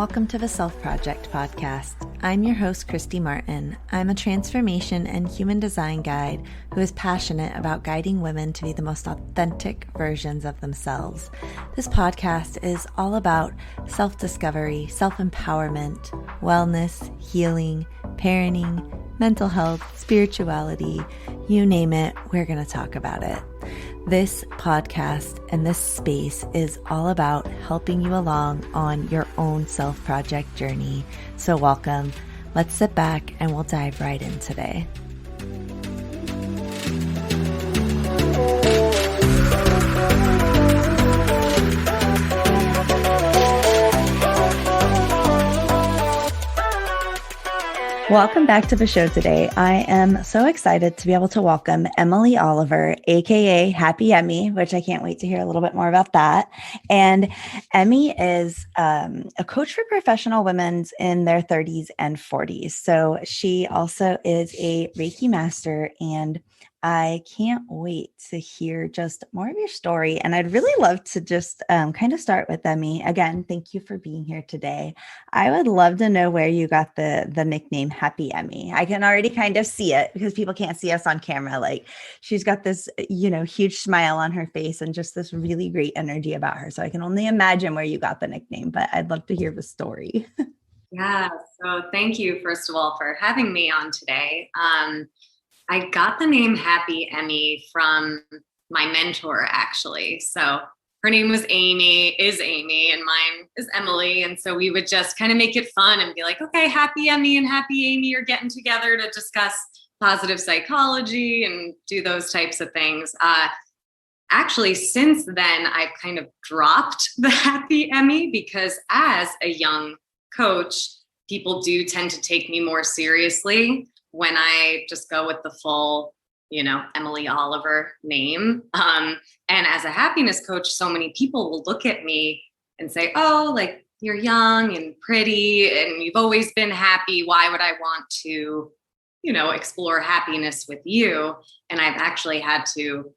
welcome to the Self Project podcast. I'm your host, Christy Martin. I'm a transformation and human design guide who is passionate about guiding women to be the most authentic versions of themselves. This podcast is all about self-discovery, self-empowerment, wellness, healing, parenting, mental health, spirituality, you name it, we're going to talk about it. This podcast and this space is all about helping you along on your own self-project journey. So welcome. Let's sit back and we'll dive right in today. Welcome back to the show today. I am so excited to be able to welcome Emily Oliver, aka Happy Emmy, which I can't wait to hear a little bit more about that. And Emmy is a coach for professional women in their 30s and 40s. So she also is a Reiki master, and I can't wait to hear just more of your story. And I'd really love to just kind of start with Emmy. Again, thank you for being here today. I would love to know where you got the nickname Happy Emmy. I can already kind of see it because people can't see us on camera. Like she's got this, huge smile on her face and just this really great energy about her. So I can only imagine where you got the nickname, but I'd love to hear the story. Yeah. So thank you, first of all, for having me on today. I got the name Happy Emmy from my mentor, actually. So her name is Amy, and mine is Emily. And so we would just kind of make it fun and be like, okay, Happy Emmy and Happy Amy are getting together to discuss positive psychology and do those types of things. Actually, since then, I've kind of dropped the Happy Emmy because as a young coach, people do tend to take me more seriously when I just go with the full, Emily Oliver name. And as a happiness coach, so many people will look at me and say, oh, like you're young and pretty and you've always been happy. Why would I want to, explore happiness with you? And I've actually had to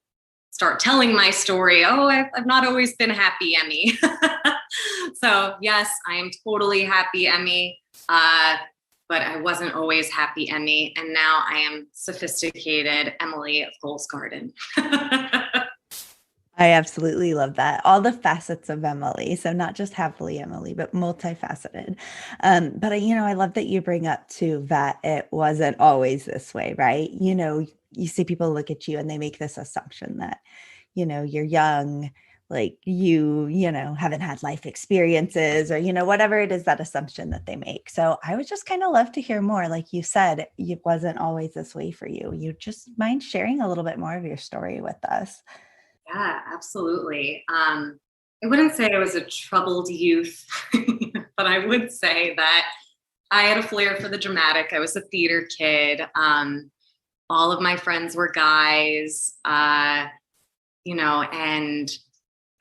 start telling my story. Oh, I've not always been happy, Emmy. So yes, I am totally happy, Emmy. But I wasn't always happy Emmy. And now I am sophisticated Emily of Goals Garden. I absolutely love that. All the facets of Emily. So not just happily Emily, but multifaceted. But I love that you bring up too, that it wasn't always this way, right? You see people look at you and they make this assumption that, you're young, like you haven't had life experiences or, whatever it is, that assumption that they make. So I would just kind of love to hear more. Like you said, it wasn't always this way for you. You just mind sharing a little bit more of your story with us? Yeah, absolutely. I wouldn't say I was a troubled youth, but I would say that I had a flair for the dramatic. I was a theater kid. All of my friends were guys, and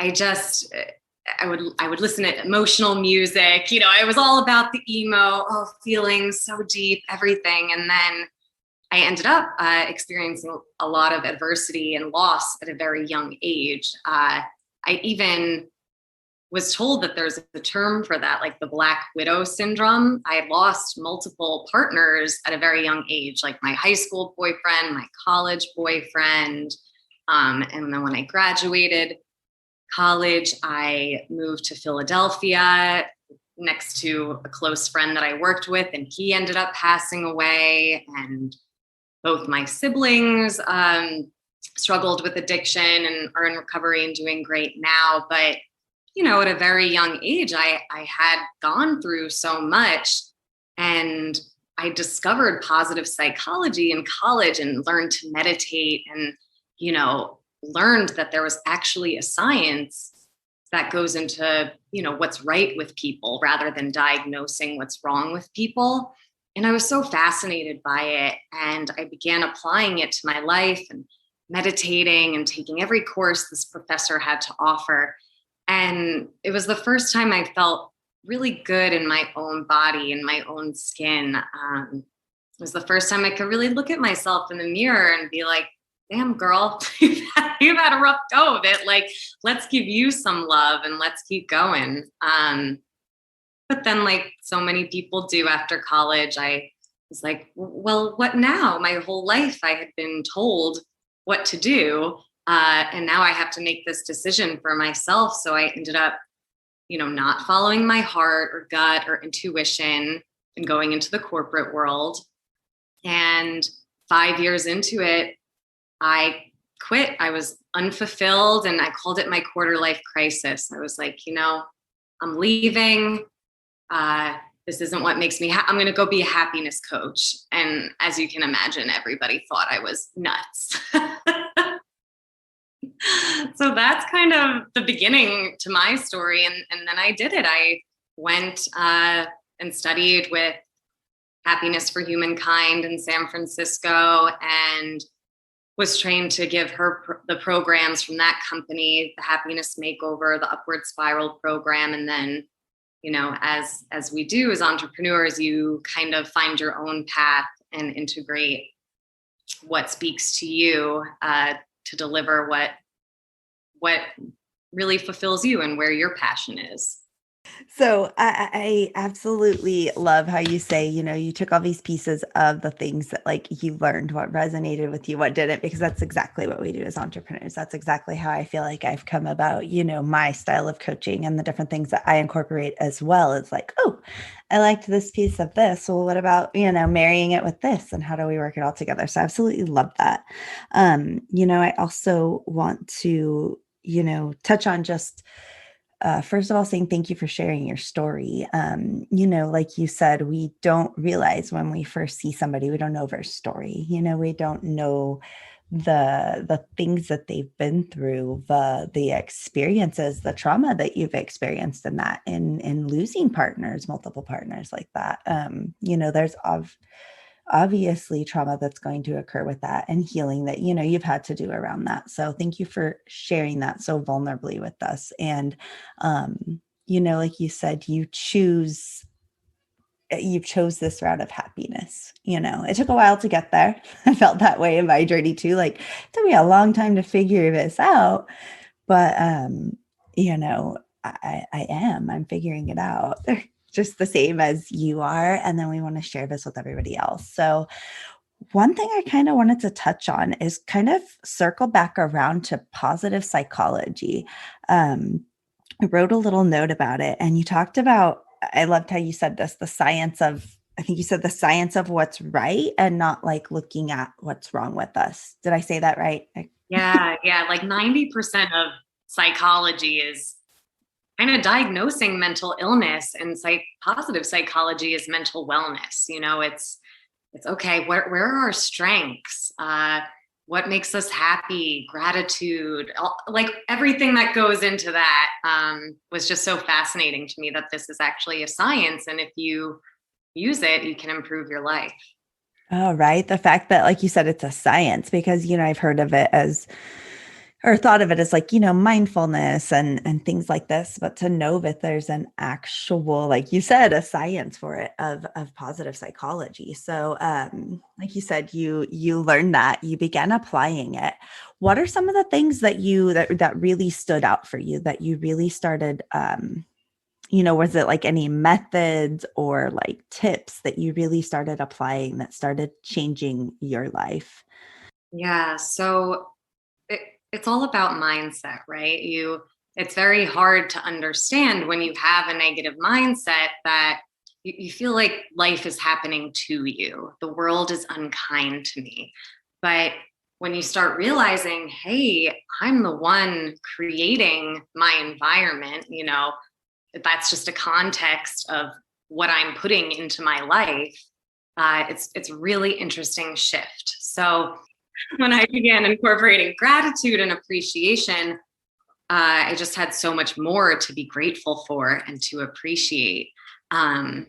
I would listen to emotional music. It was all about the emo, feeling so deep, everything. And then I ended up experiencing a lot of adversity and loss at a very young age. I even was told that there's a term for that, like the Black Widow syndrome. I had lost multiple partners at a very young age, like my high school boyfriend, my college boyfriend. And then when I graduated college, I moved to Philadelphia next to a close friend that I worked with, and he ended up passing away. And both my siblings struggled with addiction and are in recovery and doing great now. But, at a very young age, I had gone through so much, and I discovered positive psychology in college and learned to meditate and, learned that there was actually a science that goes into, what's right with people rather than diagnosing what's wrong with people. And I was so fascinated by it. And I began applying it to my life and meditating and taking every course this professor had to offer. And it was the first time I felt really good in my own body and my own skin. It was the first time I could really look at myself in the mirror and be like, damn girl, you've had a rough go of it. Like, let's give you some love and let's keep going. But then, like so many people do after college, I was like, well, what now? My whole life I had been told what to do. And now I have to make this decision for myself. So I ended up, not following my heart or gut or intuition and going into the corporate world. And 5 years into it, I quit. I was unfulfilled and I called it my quarter life crisis. I was like, I'm leaving. Uh, this isn't what makes me I'm going to go be a happiness coach. And as you can imagine, everybody thought I was nuts. So that's kind of the beginning to my story. And then I did it. I went and studied with Happiness for Humankind in San Francisco and was trained to give her the programs from that company, the Happiness Makeover, the Upward Spiral program. And then, as we do as entrepreneurs, you kind of find your own path and integrate what speaks to you to deliver what really fulfills you and where your passion is. So I absolutely love how you say, you took all these pieces of the things that like you learned, what resonated with you, what didn't, because that's exactly what we do as entrepreneurs. That's exactly how I feel like I've come about, my style of coaching and the different things that I incorporate as well. It's like, oh, I liked this piece of this. Well, what about, marrying it with this and how do we work it all together? So I absolutely love that. I also want to, touch on just first of all, saying thank you for sharing your story. Like you said, we don't realize when we first see somebody, we don't know their story. We don't know the things that they've been through, the experiences, the trauma that you've experienced in that, in losing partners, multiple partners like that. There's obviously trauma that's going to occur with that and healing that you've had to do around that. So thank you for sharing that so vulnerably with us. And like you said, you chose this route of happiness. It took a while to get there. I felt that way in my journey too. Like, it took me a long time to figure this out, but I'm figuring it out just the same as you are. And then we want to share this with everybody else. So one thing I kind of wanted to touch on is kind of circle back around to positive psychology. I wrote a little note about it and you talked about, I loved how you said this, I think you said the science of what's right and not like looking at what's wrong with us. Did I say that right? Yeah. Like 90% of psychology is kind of diagnosing mental illness, and positive psychology is mental wellness. It's okay. Where are our strengths? What makes us happy? Gratitude, like everything that goes into that was just so fascinating to me that this is actually a science. And if you use it, you can improve your life. Oh, right. The fact that, like you said, it's a science, because, I've heard of it as, or thought of it as like, mindfulness and things like this, but to know that there's an actual, like you said, a science for it of positive psychology. So, like you said, you learned that, you began applying it. What are some of the things that that really stood out for you, that you really started, was it like any methods or like tips that you really started applying that started changing your life? Yeah. So it's all about mindset, right? It's very hard to understand when you have a negative mindset that you feel like life is happening to you. The world is unkind to me. But when you start realizing, hey, I'm the one creating my environment, that's just a context of what I'm putting into my life. It's a really interesting shift. So when I began incorporating gratitude and appreciation, I just had so much more to be grateful for and to appreciate. And,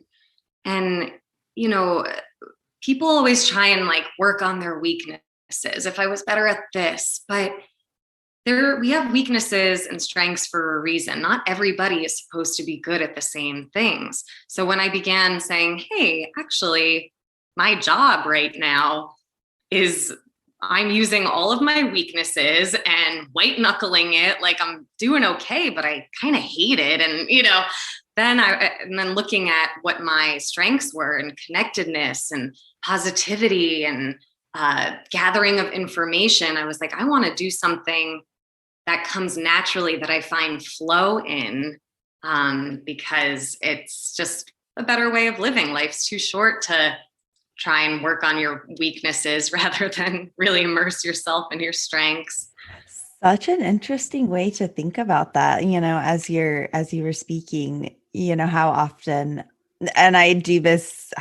people always try and like work on their weaknesses. If I was better at this, but we have weaknesses and strengths for a reason. Not everybody is supposed to be good at the same things. So when I began saying, hey, actually, my job right now is I'm using all of my weaknesses and white knuckling it like I'm doing okay, but I kind of hate it. And, and then looking at what my strengths were and connectedness and positivity and gathering of information, I was like, I want to do something that comes naturally, that I find flow in, because it's just a better way of living. Life's too short to try and work on your weaknesses rather than really immerse yourself in your strengths. Such an interesting way to think about that, as you were speaking, how often, and I do this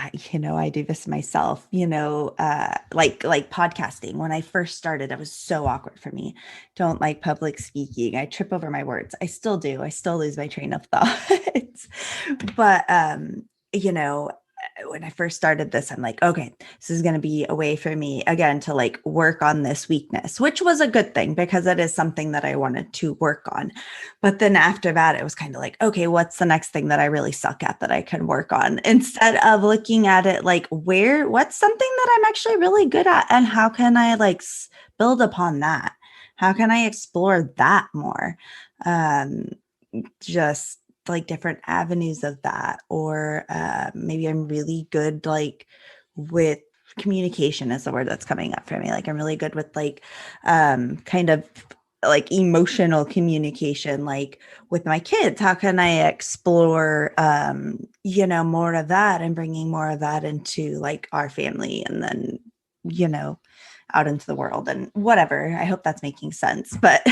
myself, like podcasting. When I first started, it was so awkward for me. Don't like public speaking. I trip over my words. I still do. I still lose my train of thought. But you know, when I first started this, I'm like, okay, this is going to be a way for me again to like work on this weakness, which was a good thing because it is something that I wanted to work on. But then after that, it was kind of like, okay, what's the next thing that I really suck at that I can work on, instead of looking at it like what's something that I'm actually really good at and how can I like build upon that? How can I explore that more? Um, just like different avenues of that, or maybe I'm really good like with communication is the word that's coming up for me. Like I'm really good with like kind of like emotional communication, like with my kids. How can I explore more of that and bringing more of that into like our family, and then you know out into the world and whatever. I hope that's making sense. But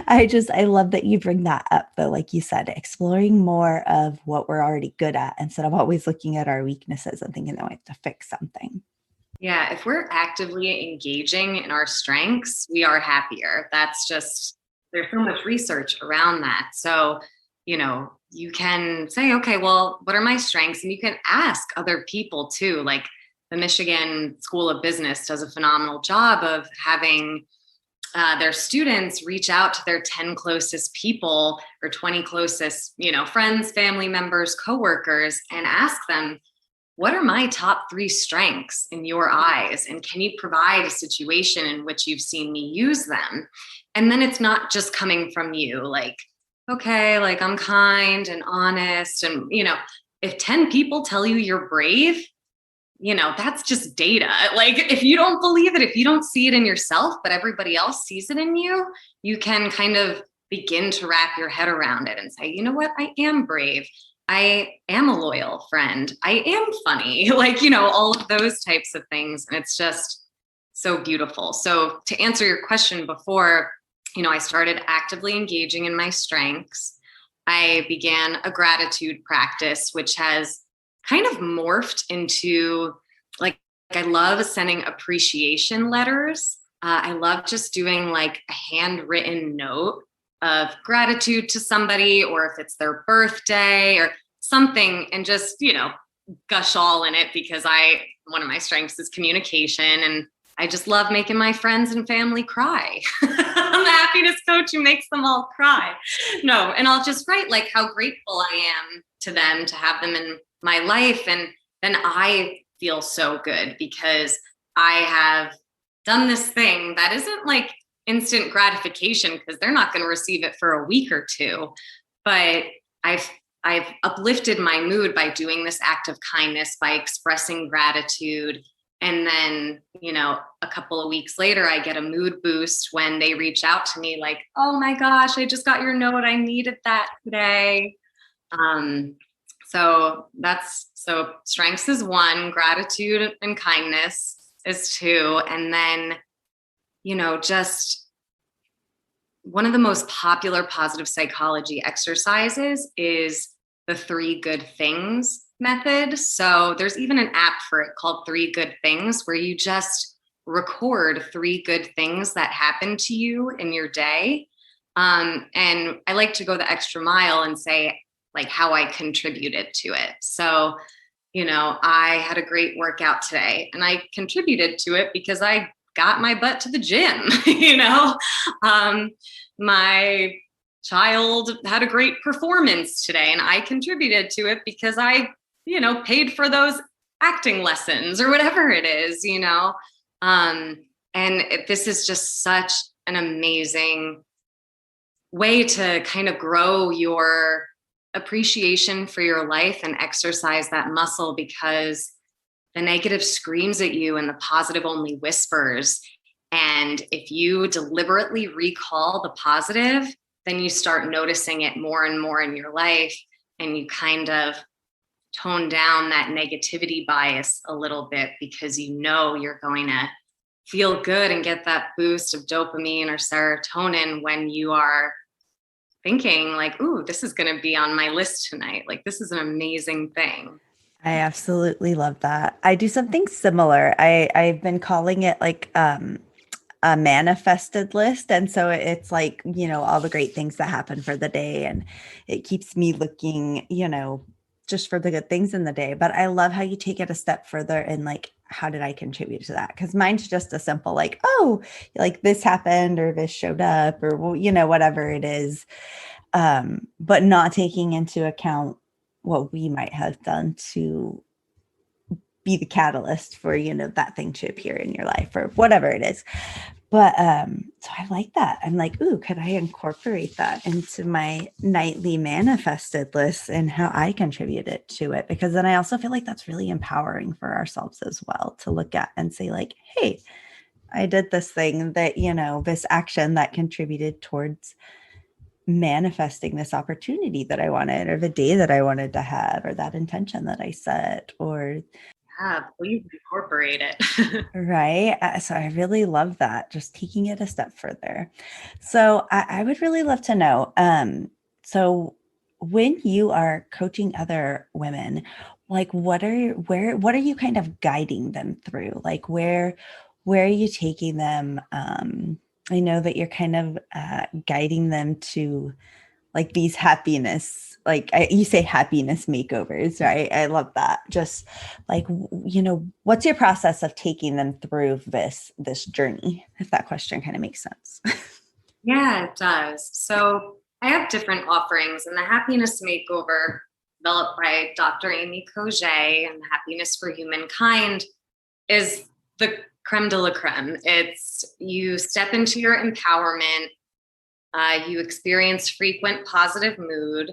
I love that you bring that up though. Like you said, exploring more of what we're already good at instead of always looking at our weaknesses and thinking that we have to fix something. Yeah, if we're actively engaging in our strengths, we are happier. That's just, there's so much research around that. So, you can say, okay, well, what are my strengths? And you can ask other people too. Like the Michigan School of Business does a phenomenal job of having their students reach out to their 10 closest people or 20 closest, friends, family members, coworkers, and ask them, what are my top 3 strengths in your eyes? And can you provide a situation in which you've seen me use them? And then it's not just coming from you, like, okay, like I'm kind and honest. And, if 10 people tell you you're brave, that's just data. Like if you don't believe it, if you don't see it in yourself, but everybody else sees it in you, you can kind of begin to wrap your head around it and say, you know what, I am brave. I am a loyal friend. I am funny, like, all of those types of things. And it's just so beautiful. So to answer your question before, I started actively engaging in my strengths. I began a gratitude practice, which has kind of morphed into like I love sending appreciation letters. I love just doing like a handwritten note of gratitude to somebody, or if it's their birthday or something, and just, gush all in it because one of my strengths is communication, and I just love making my friends and family cry. I'm the happiness coach who makes them all cry. No, and I'll just write like how grateful I am to them to have them in my life. And then I feel so good because I have done this thing that isn't like instant gratification because they're not going to receive it for a week or two. But I've uplifted my mood by doing this act of kindness, by expressing gratitude. And then, a couple of weeks later, I get a mood boost when they reach out to me like, oh my gosh, I just got your note. I needed that today. So strengths is 1, gratitude and kindness is 2. And then, just one of the most popular positive psychology exercises is the 3 good things method. So there's even an app for it called 3 Good Things, where you just record 3 good things that happen to you in your day. And I like to go the extra mile and say like how I contributed to it. So, I had a great workout today, and I contributed to it because I got my butt to the gym. My child had a great performance today, and I contributed to it because I, paid for those acting lessons or whatever it is, this is just such an amazing way to kind of grow your appreciation for your life and exercise that muscle, because the negative screams at you and the positive only whispers. And if you deliberately recall the positive, then you start noticing it more and more in your life, and you kind of tone down that negativity bias a little bit, because you know you're going to feel good and get that boost of dopamine or serotonin when you are thinking like, ooh, this is going to be on my list tonight. Like, this is an amazing thing. I absolutely love that. I do something similar. I've been calling it like a manifested list. And so it's like, all the great things that happen for the day. And it keeps me looking, just for the good things in the day. But I love how you take it a step further and like, how did I contribute to that? Because mine's just a simple like, oh, like this happened or this showed up or, whatever it is. But not taking into account what we might have done to be the catalyst for, that thing to appear in your life or whatever it is. But so I like that. I'm like, ooh, could I incorporate that into my nightly manifested list and how I contributed to it? Because then I also feel like that's really empowering for ourselves as well to look at and say, like, hey, I did this thing that, this action that contributed towards manifesting this opportunity that I wanted, or the day that I wanted to have, or that intention that I set, or Yeah, please incorporate it. right. So I really love that, just taking it a step further. So I would really love to know. So when you are coaching other women, like what are you kind of guiding them through? Like where are you taking them? I know that you're kind of guiding them to like these happiness, you say happiness makeovers, right? I love that. Just like, what's your process of taking them through this journey? If that question kind of makes sense. Yeah, it does. So I have different offerings, and the happiness makeover developed by Dr. Amy Cogé and Happiness for Humankind is the creme de la creme. It's you step into your empowerment, you experience frequent positive mood,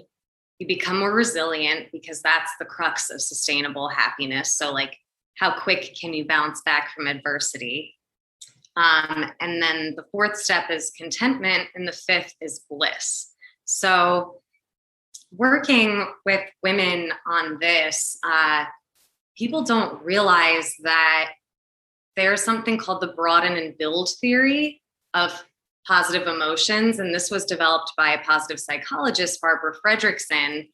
you become more resilient, because that's the crux of sustainable happiness. So, like, how quick can you bounce back from adversity? And then the fourth step is contentment, and the fifth is bliss. So, working with women on this, people don't realize that there's something called the broaden and build theory of positive emotions. And this was developed by a positive psychologist, Barbara Fredrickson.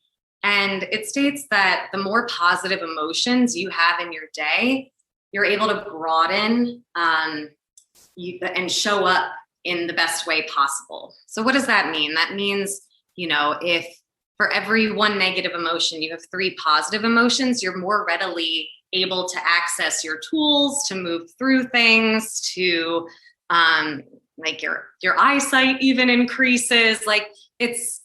And it states that the more positive emotions you have in your day, you're able to broaden and show up in the best way possible. So what does that mean? That means, if for every one negative emotion, you have three positive emotions, you're more readily able to access your tools to move through things, to like your eyesight even increases. Like, it's,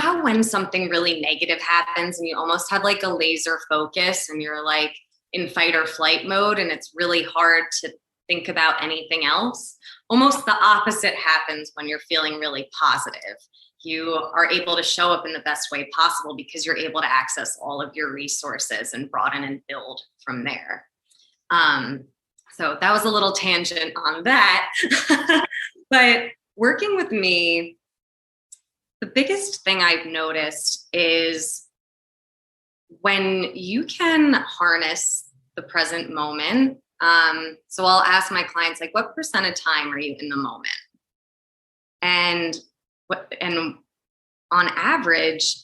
how when something really negative happens and you almost have like a laser focus and you're like in fight or flight mode, and it's really hard to think about anything else. Almost the opposite happens when you're feeling really positive. You are able to show up in the best way possible because you're able to access all of your resources and broaden and build from there. So that was a little tangent on that. But working with me, the biggest thing I've noticed is when you can harness the present moment. So I'll ask my clients, like, what % of time are you in the moment? And on average,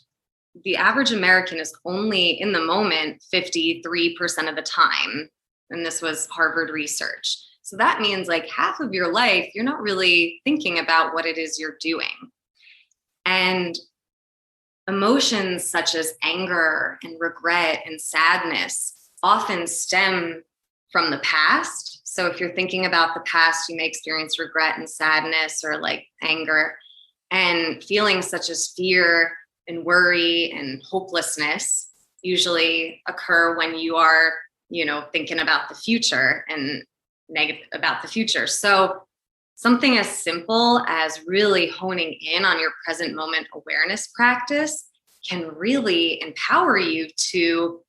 the average American is only in the moment 53% of the time. And this was Harvard research. So that means like half of your life, you're not really thinking about what it is you're doing. And emotions such as anger and regret and sadness often stem from the past. So if you're thinking about the past, you may experience regret and sadness, or like anger, and feelings such as fear and worry and hopelessness usually occur when you are, thinking about the future and negative about the future. So something as simple as really honing in on your present moment awareness practice can really empower you to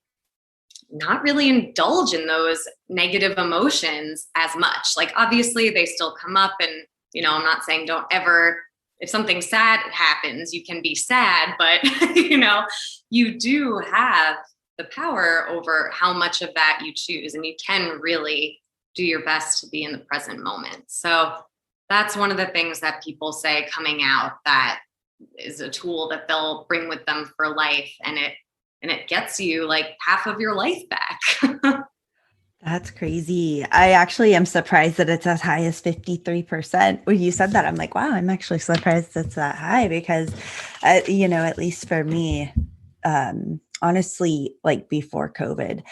not really indulge in those negative emotions as much. Like, obviously they still come up, and, I'm not saying don't ever, if something sad happens, you can be sad, but you do have the power over how much of that you choose, and you can really do your best to be in the present moment. So that's one of the things that people say coming out, that is a tool that they'll bring with them for life, and it gets you like half of your life back. That's crazy. I actually am surprised that it's as high as 53%. When you said that, I'm like, wow, I'm actually surprised it's that high because, at least for me, honestly, like before COVID,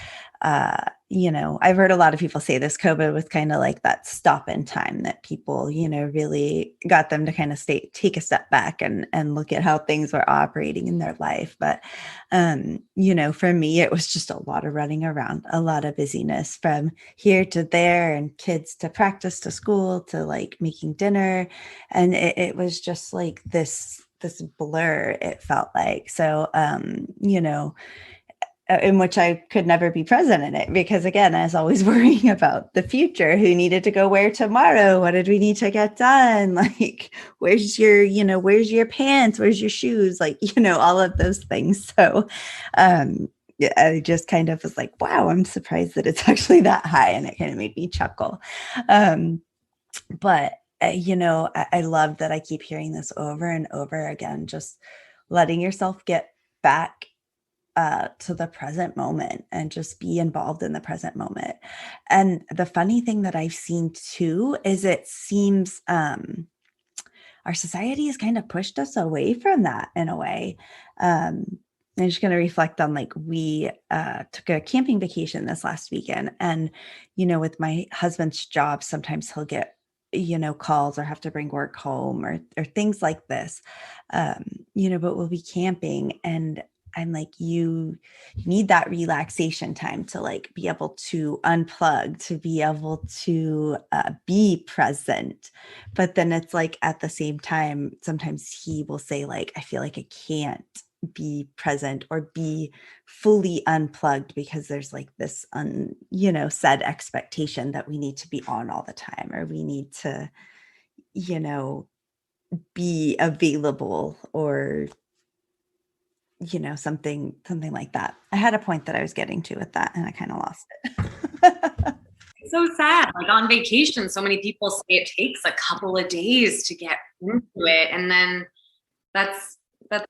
I've heard a lot of people say this COVID was kind of like that stop in time that people, really got them to kind of take a step back and look at how things were operating in their life. But, for me, it was just a lot of running around, a lot of busyness from here to there, and kids to practice, to school, to like making dinner. And it was just like this blur, it felt like. So, in which I could never be present in it because, again, I was always worrying about the future. Who needed to go where tomorrow? What did we need to get done? Like, where's your pants? Where's your shoes? Like, all of those things. So, yeah, I just kind of was like, wow, I'm surprised that it's actually that high. And it kind of made me chuckle. But, I love that I keep hearing this over and over again, just letting yourself get back to the present moment and just be involved in the present moment. And the funny thing that I've seen too is it seems our society has kind of pushed us away from that in a way. I'm just going to reflect on, like, we took a camping vacation this last weekend, and with my husband's job, sometimes he'll get calls or have to bring work home or things like this. But we'll be camping, and I'm like, you need that relaxation time to like be able to unplug, to be able to be present. But then it's like at the same time, sometimes he will say like, I feel like I can't be present or be fully unplugged because there's like this said expectation that we need to be on all the time, or we need to, be available, or something like that. I had a point that I was getting to with that and I kind of lost it. It's so sad. Like, on vacation, so many people say it takes a couple of days to get into it, and then that's a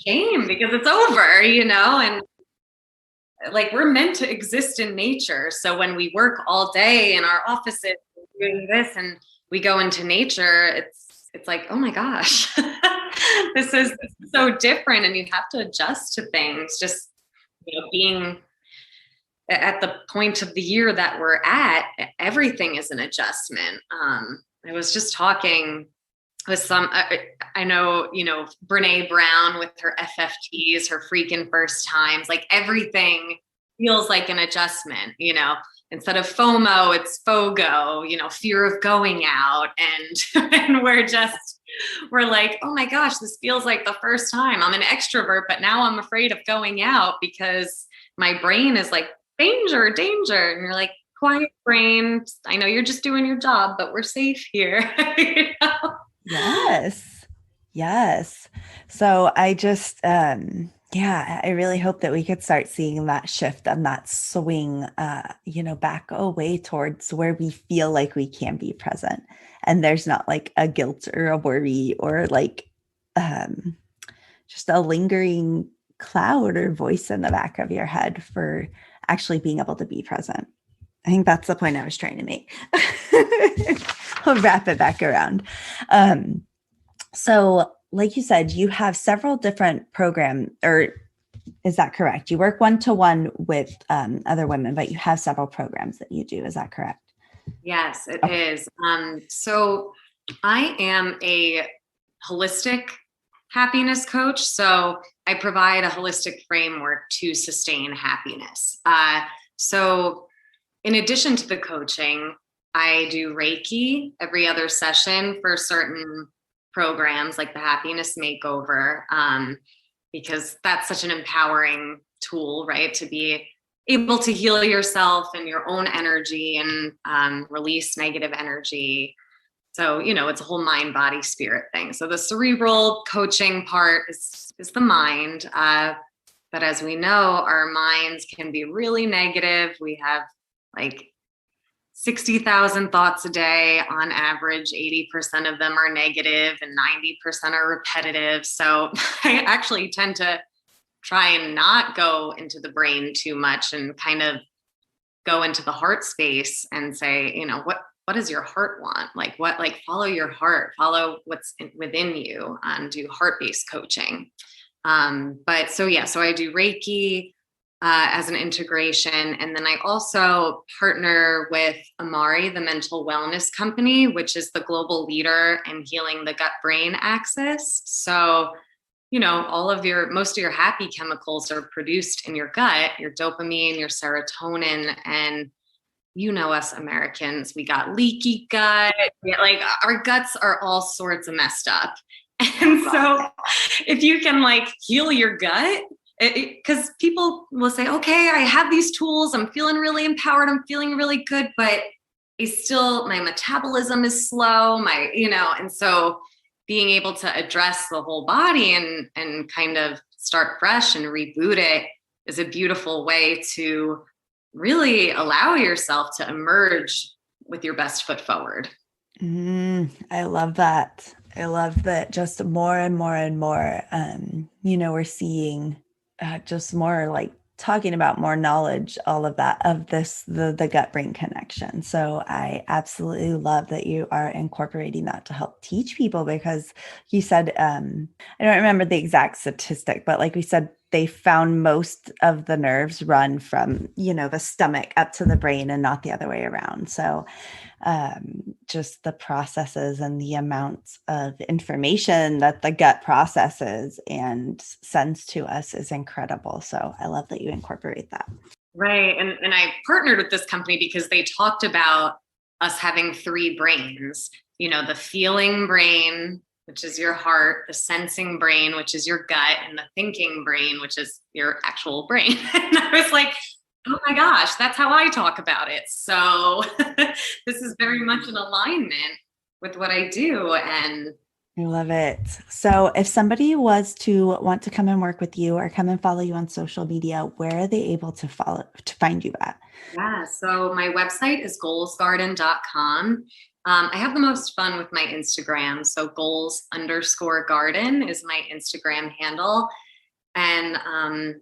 shame because it's over, and like, we're meant to exist in nature. So when we work all day in our offices doing this, and we go into nature, it's like, oh my gosh, this is so different, and you have to adjust to things. Just being at the point of the year that we're at, everything is an adjustment. I was just talking with I know, Brene Brown with her FFTs, her freaking first times, like, everything feels like an adjustment, instead of FOMO, it's FOGO, fear of going out. And, and we're like, oh my gosh, this feels like the first time. I'm an extrovert, but now I'm afraid of going out because my brain is like, danger, danger. And you're like, quiet brain. I know you're just doing your job, but we're safe here. Yes. Yes. So I just, I really hope that we could start seeing that shift and that swing, back away towards where we feel like we can be present. And there's not like a guilt or a worry or like just a lingering cloud or voice in the back of your head for actually being able to be present. I think that's the point I was trying to make. I'll wrap it back around. So like you said, you have several different programs, or is that correct? You work one-to-one with other women, but you have several programs that you do. Is that correct? Yes, it is. So I am a holistic happiness coach. So I provide a holistic framework to sustain happiness. So in addition to the coaching, I do reiki every other session for certain programs like the happiness makeover. because that's such an empowering tool, right? To be able to heal yourself and your own energy and release negative energy. So, it's a whole mind, body, spirit thing. So the cerebral coaching part is the mind. But as we know, our minds can be really negative. We have like 60,000 thoughts a day on average. 80% of them are negative and 90% are repetitive. So I actually tend to try and not go into the brain too much and kind of go into the heart space and say, what does your heart want? Follow your heart, follow what's within you, and do heart-based coaching. So I do Reiki as an integration. And then I also partner with Amari, the mental wellness company, which is the global leader in healing the gut-brain axis. So, most of your happy chemicals are produced in your gut, your dopamine, your serotonin, and us Americans, we got leaky gut. Like our guts are all sorts of messed up. And so if you can heal your gut, because people will say, okay, I have these tools, I'm feeling really empowered, I'm feeling really good, but my metabolism is slow, and so being able to address the whole body and kind of start fresh and reboot it is a beautiful way to really allow yourself to emerge with your best foot forward. I love that. I love that just more and more and more, we're seeing just more talking about more knowledge, all of that, of the gut brain connection. So I absolutely love that you are incorporating that to help teach people, because you said, I don't remember the exact statistic, but like we said, they found most of the nerves run from, the stomach up to the brain and not the other way around. So just the processes and the amounts of information that the gut processes and sends to us is incredible. So I love that you incorporate that. Right. And I partnered with this company because they talked about us having three brains, the feeling brain, which is your heart, the sensing brain, which is your gut, and the thinking brain, which is your actual brain. And I was like, oh my gosh, that's how I talk about it. So this is very much in alignment with what I do. And I love it. So if somebody was to want to come and work with you or come and follow you on social media, where are they able to find you at? Yeah, so my website is goalsgarden.com. I have the most fun with my Instagram. So goals_garden is my Instagram handle. And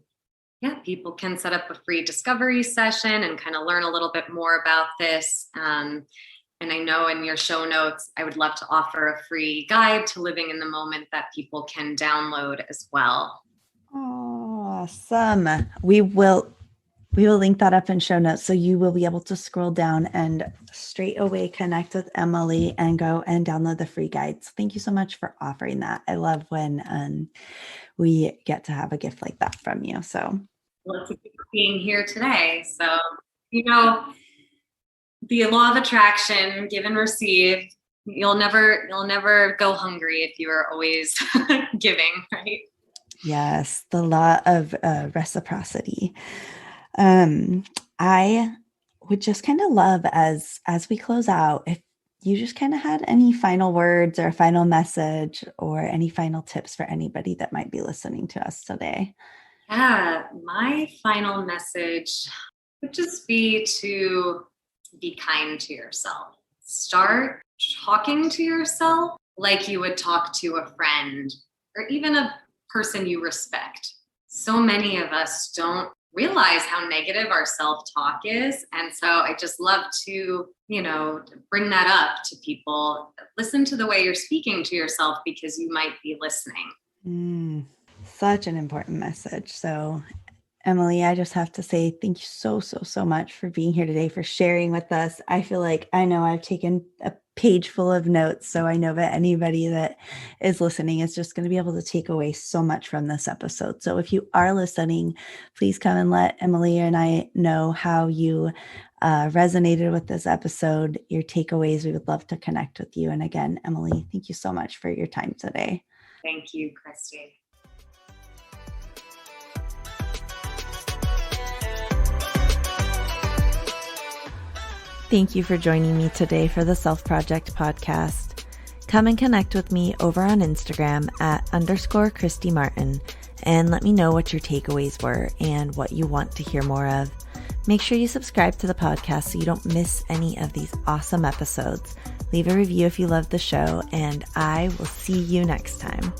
people can set up a free discovery session and kind of learn a little bit more about this. And I know in your show notes, I would love to offer a free guide to living in the moment that people can download as well. Awesome. We will link that up in show notes, so you will be able to scroll down and straight away connect with Emily and go and download the free guides. Thank you so much for offering that. I love when we get to have a gift like that from you. So let's keep being here today. So, the law of attraction, give and receive. You'll never go hungry if you are always giving, right? Yes, the law of reciprocity. I would just kind of love as we close out, if you just kind of had any final words or a final message or any final tips for anybody that might be listening to us today. Yeah, my final message would just be to be kind to yourself. Start talking to yourself like you would talk to a friend or even a person you respect. So many of us don't realize how negative our self-talk is. And so I just love to, bring that up to people. Listen to the way you're speaking to yourself, because you might be listening. Such an important message. So Emily, I just have to say thank you so much for being here today, for sharing with us. I feel like I know I've taken a page full of notes, so I know that anybody that is listening is just going to be able to take away so much from this episode. So if you are listening, please come and let Emily and I know how you resonated with this episode, your takeaways. We would love to connect with you. And again, Emily, thank you so much for your time today. Thank you, Christy. Thank you for joining me today for the Self Project podcast. Come and connect with me over on Instagram at _Christy Martin and let me know what your takeaways were and what you want to hear more of. Make sure you subscribe to the podcast so you don't miss any of these awesome episodes. Leave a review if you love the show, and I will see you next time.